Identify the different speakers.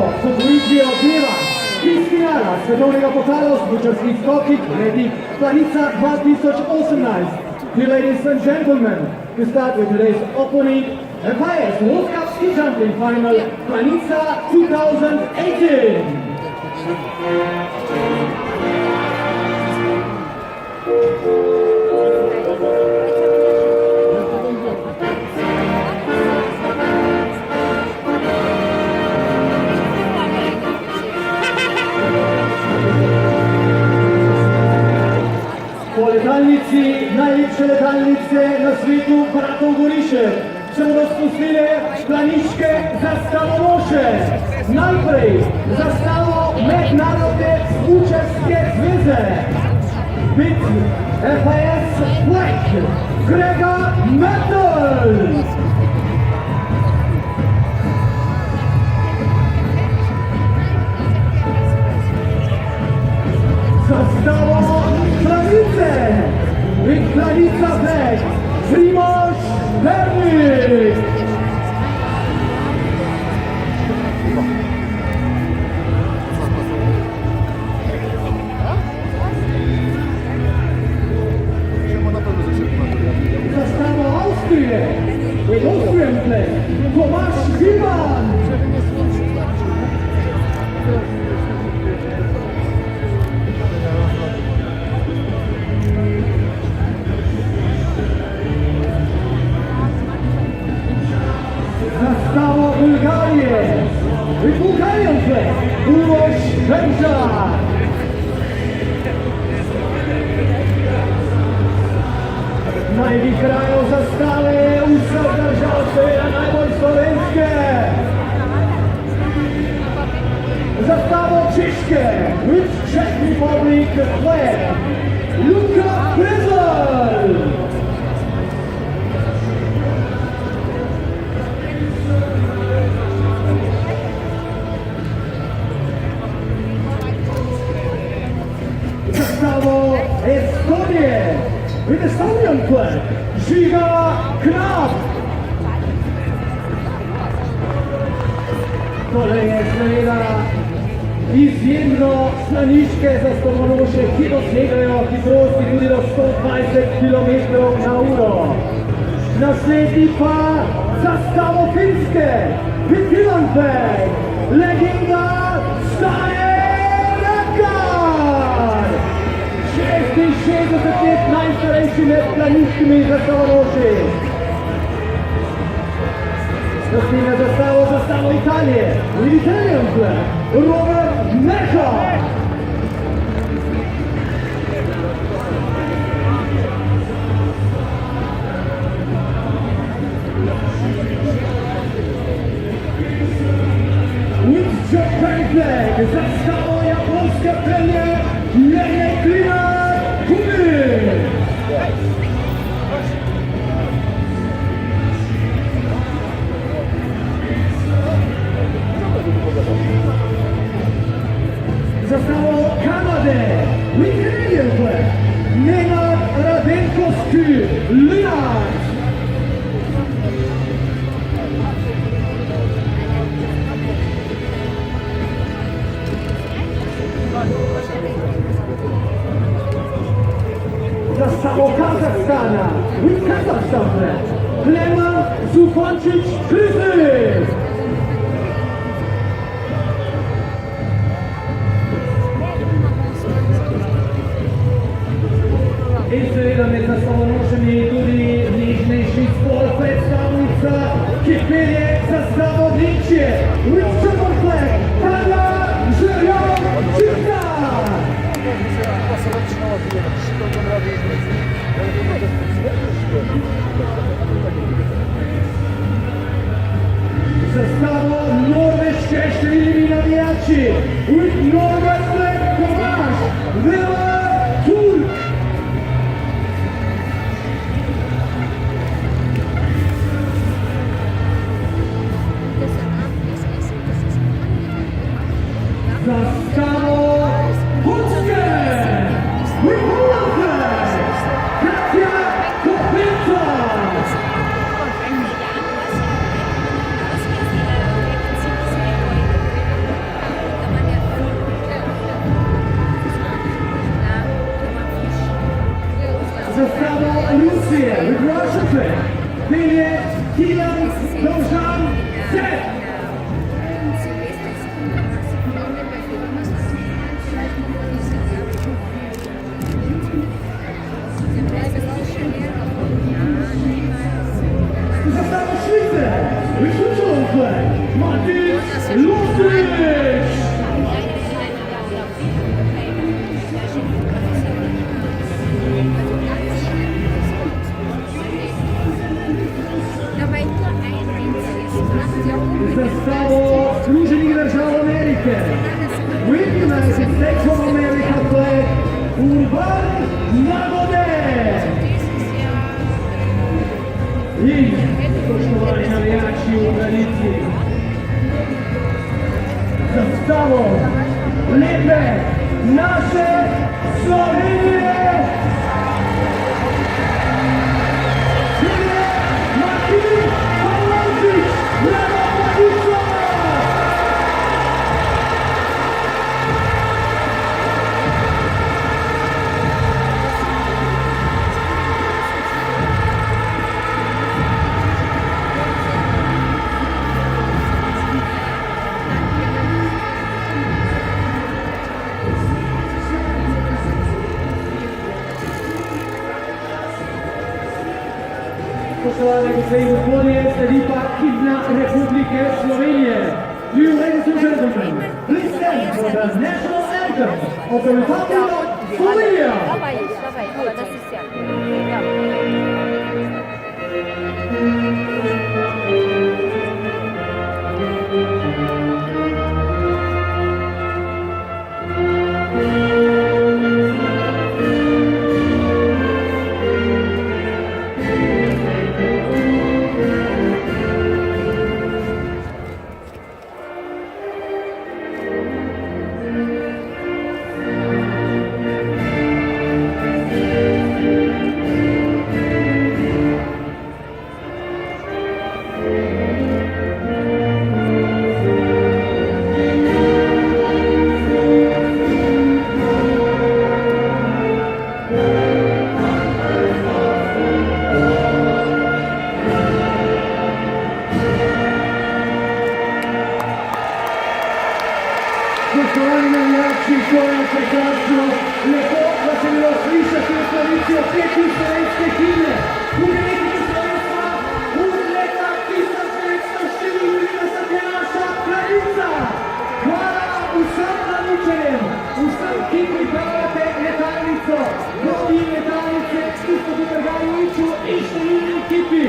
Speaker 1: Luigi Ogniwa, Kristina, svetovnega pokala smučarskih skokih letih Planica 2018. Dear ladies and gentlemen, we start with today's opening FIS World Cup ski jumping final Planica 2018. Po letalnici, najlepše letalnice na svetu, Bratov Gorišek, se bodo spustile planiške zastavonoše. Najprej zastavo Mednarodne smučarske zveze. With FIS flag, Gregor Mertens. Zastavo Planice, with Planica flag, Primož Pernik. Zastava Austrije, with Austrian flag, Tomasz Wiman. Zastava Bulgarije, with Bulgarian flag, Uroš Benčar. Najvykrajo zastave vseh držav seveda najbolj slovenske. Zastavo Češke, with Czech Republic flag, Luka Prezel. Zastavo Estonije, with Estonian flag, Žiga Knap. Tole je seveda izjemno planiške zastavonoše, ki dosegajo hitrosti tudi do 120 km/h. Naslednji pa zastavo Finske, with Finland flag, legenda Stane Rakar. 66 let najstarejši med planiškimi zastavonoši. Naslednja zastavo Italije, with Italian flag, Robert Mecha. With Japan flag, zastavo japonske plemię, Klina Kumin. Zastavo Kanady, with Canadian flag, Nenad Radenkowski, Linard. Zastavo Kazachstana, with Kazakhstan flag, Kleman Zufančić Krizi. In seveda med zastavonošami tudi nežnejši spol, predstavnica, ki pelje zastavo Nemčije, with German flag, Tanja Žerjovčica. Zastavo Norveške številni navijači, with Norway flag, Tomaš Vela Turk. Zastavo Polske, with Poland flag, Katia Kopyta. Rusije, with Russian flag, pelje Tijan Dovžan Set. Zastava Švice, with Switzerland flag, Matic Lustrić. Zastavo Združenih držav Amerike, with United States of America flag, Urban Nagode. In spoštovani navijači v Galici, zastavo lepe naše Slovenije. Spoštovane gospe in gospodje, sledi pa himna Republike Slovenije. You, ladies and gentlemen, please stand for the national anthem of the Republic of Slovenia. Spoštovani navijači, to je prekrasno, lepo vas je bilo slišati v tradicijo peti slovenske himne. Umetniki slovenstva, leta 1994 je naša pravica. Hvala vsem navničarjem, vsem, ki pripravljate letalnico, vodji letalnice, ki so v Trgajoviću in številni ekipi.